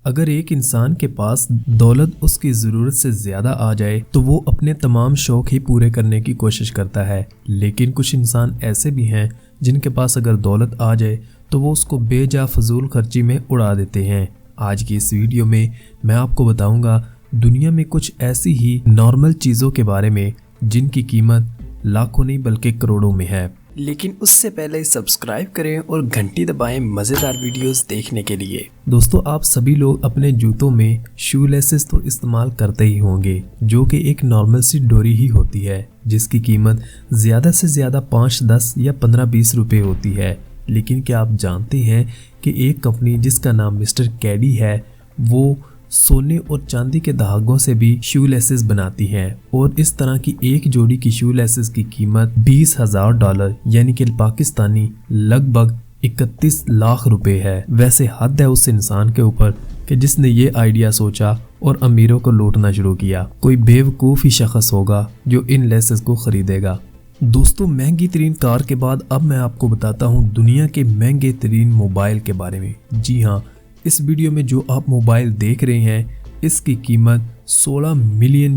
अगर एक इंसान के पास दौलत उसकी ज़रूरत से ज़्यादा आ जाए तो वो अपने तमाम शौक ही पूरे करने की कोशिश करता है, लेकिन कुछ इंसान ऐसे भी हैं जिनके पास अगर दौलत आ जाए तो वो उसको बेजा फजूल खर्ची में उड़ा देते हैं। आज की इस वीडियो में मैं आपको बताऊंगा दुनिया में कुछ ऐसी ही नॉर्मल चीज़ों के बारे में जिनकी कीमत लाखों नहीं बल्कि करोड़ों में है। लेकिन उससे पहले सब्सक्राइब करें और घंटी दबाएं मज़ेदार वीडियोस देखने के लिए। दोस्तों, आप सभी लोग अपने जूतों में शू लेसेस तो इस्तेमाल करते ही होंगे, जो कि एक नॉर्मल सी डोरी ही होती है जिसकी कीमत ज़्यादा से ज़्यादा 5, 10 या 15-20 रुपये होती है। लेकिन क्या आप जानते हैं कि एक कंपनी जिसका नाम मिस्टर कैडी है वो सोने और चांदी के धागों से भी शू लेसेस बनाती हैं और इस तरह की एक जोड़ी की शू लेसेस की कीमत $20,000 यानी कि पाकिस्तानी लगभग 31 लाख रुपए है। वैसे हद है उस इंसान के ऊपर कि जिसने ये आइडिया सोचा और अमीरों को लूटना शुरू किया। कोई बेवकूफ़ ही शख्स होगा जो इन लेसेस को खरीदेगा। दोस्तों, महंगी तरीन कार के बाद अब मैं आपको बताता हूँ दुनिया के महंगे तरीन मोबाइल के बारे में। जी हाँ, इस वीडियो में जो आप मोबाइल देख रहे हैं इसकी कीमत $16 मिलियन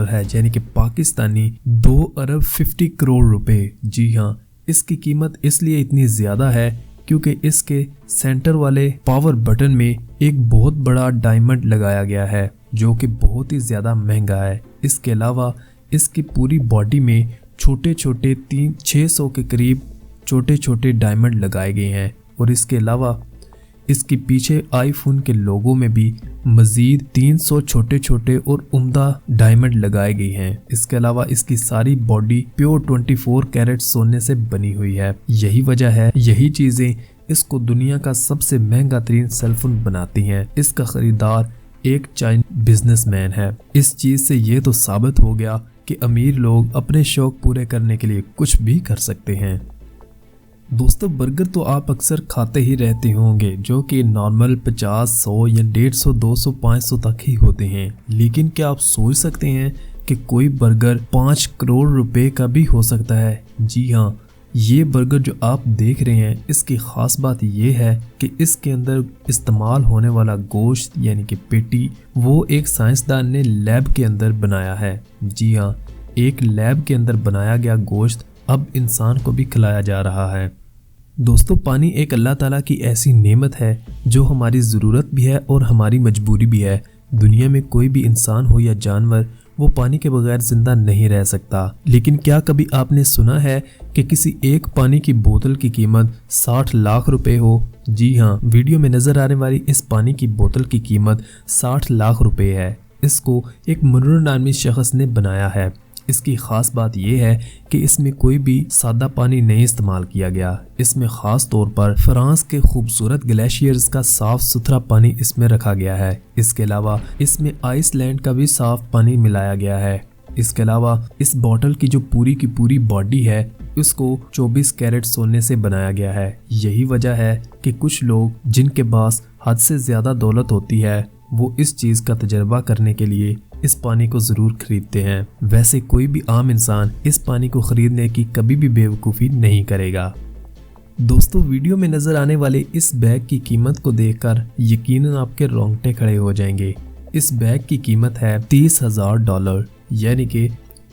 है, यानी कि पाकिस्तानी 2 अरब 50 करोड़ रुपए। जी हाँ, इसकी कीमत इसलिए इतनी ज़्यादा है क्योंकि इसके सेंटर वाले पावर बटन में एक बहुत बड़ा डायमंड लगाया गया है जो कि बहुत ही ज़्यादा महंगा है। इसके अलावा इसकी पूरी बॉडी में छोटे छोटे 600 के करीब छोटे छोटे डायमंड लगाए गए हैं और इसके अलावा इसके पीछे आईफोन के लोगों में भी मजीद 300 छोटे छोटे और उम्दा डायमंड लगाए गए हैं। इसके अलावा इसकी सारी बॉडी प्योर 24 कैरेट सोने से बनी हुई है। यही वजह है, यही चीजें इसको दुनिया का सबसे महंगा तरीन सेलफोन बनाती हैं। इसका खरीदार एक चाइनीज बिजनेसमैन है। इस चीज से ये तो साबित हो गया कि अमीर लोग अपने शौक पूरे करने के लिए कुछ भी कर सकते हैं। दोस्तों, बर्गर तो आप अक्सर खाते ही रहते होंगे जो कि नॉर्मल 50, 100 या 150, 200, 500 तक ही होते हैं। लेकिन क्या आप सोच सकते हैं कि कोई बर्गर 5 करोड़ रुपए का भी हो सकता है? जी हाँ, ये बर्गर जो आप देख रहे हैं इसकी ख़ास बात ये है कि इसके अंदर इस्तेमाल होने वाला गोश्त यानी कि पेटी वो एक साइंसदान ने लैब के अंदर बनाया है। जी हाँ, एक लैब के अंदर बनाया गया गोश्त अब इंसान को भी खिलाया जा रहा है। दोस्तों, पानी एक अल्लाह ताला की ऐसी नेमत है जो हमारी ज़रूरत भी है और हमारी मजबूरी भी है। दुनिया में कोई भी इंसान हो या जानवर वो पानी के बगैर जिंदा नहीं रह सकता। लेकिन क्या कभी आपने सुना है कि किसी एक पानी की बोतल की कीमत 60 लाख रुपए हो? जी हाँ, वीडियो में नजर आने वाली इस पानी की बोतल की कीमत 60 लाख रुपए है। इसको एक मुनव्वर नामी शख्स ने बनाया है। इसकी ख़ास बात यह है कि इसमें कोई भी सादा पानी नहीं इस्तेमाल किया गया। इसमें ख़ास तौर पर फ्रांस के खूबसूरत ग्लेशियर्स का साफ सुथरा पानी इसमें रखा गया है। इसके अलावा इसमें आइसलैंड का भी साफ पानी मिलाया गया है। इसके अलावा इस बोतल की जो पूरी की पूरी बॉडी है उसको 24 कैरेट सोने से बनाया गया है। यही वजह है कि कुछ लोग जिनके पास हद से ज़्यादा दौलत होती है वो इस चीज़ का तजर्बा करने के लिए इस पानी को ज़रूर खरीदते हैं। वैसे कोई भी आम इंसान इस पानी को खरीदने की कभी भी बेवकूफ़ी नहीं करेगा। दोस्तों, वीडियो में नज़र आने वाले इस बैग की कीमत को देखकर यकीनन आपके रोंगटे खड़े हो जाएंगे। इस बैग की कीमत है $30,000 यानी कि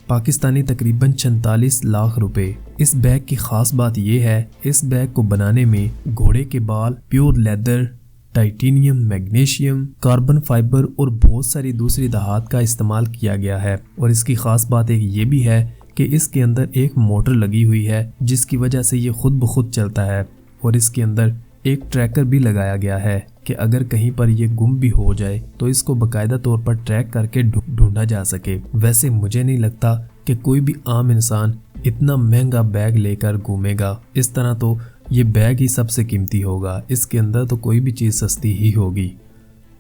पाकिस्तानी तकरीबन 46 लाख रुपए। इस बैग की ख़ास बात यह है इस बैग को बनाने में घोड़े के बाल, pure leather, titanium, magnesium, carbon fibre और बहुत सारी दूसरी धात का इस्तेमाल किया गया है। और इसकी ख़ास बात एक ये भी है कि इसके अंदर एक मोटर लगी हुई है जिसकी वजह से ये खुद ब खुद चलता है। और इसके अंदर एक ट्रैकर भी लगाया गया है कि अगर कहीं पर ये गुम भी हो जाए तो इसको बाकायदा तौर पर ट्रैक करके ढूंढा जा सके। वैसे मुझे नहीं लगता कि कोई भी आम इंसान इतना महंगा बैग लेकर घूमेगा। इस तरह तो ये बैग ही सबसे कीमती होगा। इसके अंदर तो कोई भी चीज़ सस्ती ही होगी।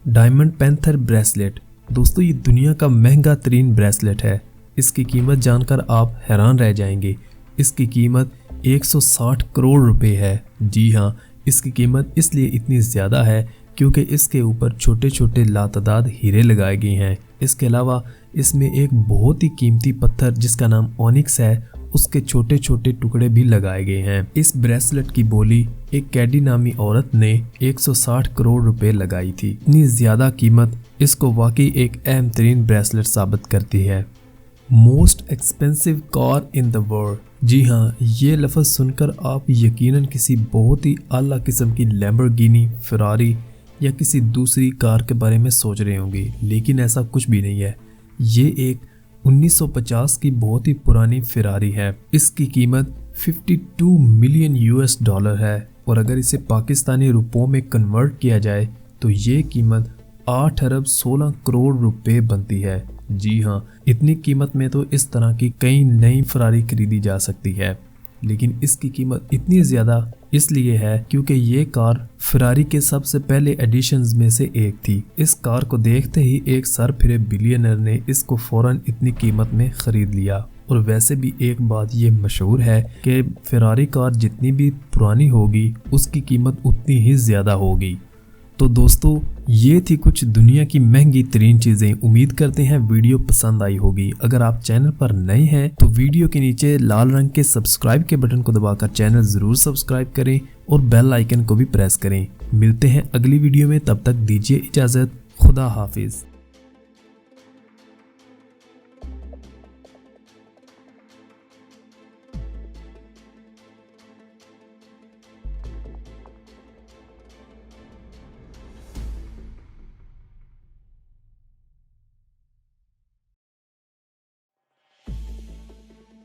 Diamond panther bracelet. दोस्तों, ये दुनिया का महंगा तरीन ब्रेसलेट है। इसकी कीमत जानकर आप हैरान रह जाएंगे। इसकी कीमत 160 करोड़ रुपए है। जी हाँ, इसकी कीमत इसलिए इतनी ज़्यादा है क्योंकि इसके ऊपर छोटे छोटे लातादाद हीरे लगाए गए हैं। इसके अलावा इसमें एक बहुत ही कीमती पत्थर जिसका नाम ओनिक्स है उसके छोटे छोटे टुकड़े भी लगाए गए हैं। इस ब्रेसलेट की बोली एक कैडी नामी औरत ने 160 करोड़ रुपए लगाई थी। इतनी ज्यादा कीमत इसको वाकई एक अहम तरीन ब्रेसलेट साबित करती है। Most expensive car in the world. जी हाँ, ये लफ्ज़ सुनकर आप यकीनन किसी बहुत ही आला किस्म की लैम्बोर्गिनी, फेरारी या किसी दूसरी कार के बारे में सोच रहे होंगे, लेकिन ऐसा कुछ भी नहीं है। ये एक 1950 की बहुत ही पुरानी फेरारी है। इसकी कीमत 52 मिलियन $US है और अगर इसे पाकिस्तानी रुपयों में कन्वर्ट किया जाए तो ये कीमत 8 अरब 16 करोड़ रुपए बनती है। जी हाँ, इतनी कीमत में तो इस तरह की कई नई फेरारी खरीदी जा सकती है, लेकिन इसकी कीमत इतनी ज़्यादा इसलिए है क्योंकि ये कार फेरारी के सबसे पहले एडिशंस में से एक थी। इस कार को देखते ही एक सरफिरे बिलियनर ने इसको फौरन इतनी कीमत में खरीद लिया। और वैसे भी एक बात ये मशहूर है कि फेरारी कार जितनी भी पुरानी होगी उसकी कीमत उतनी ही ज़्यादा होगी। तो दोस्तों, ये थी कुछ दुनिया की महंगी तरीन चीज़ें। उम्मीद करते हैं वीडियो पसंद आई होगी। अगर आप चैनल पर नए हैं तो वीडियो के नीचे लाल रंग के सब्सक्राइब के बटन को दबाकर चैनल ज़रूर सब्सक्राइब करें और बेल आइकन को भी प्रेस करें। मिलते हैं अगली वीडियो में, तब तक दीजिए इजाज़त। खुदा हाफिज़।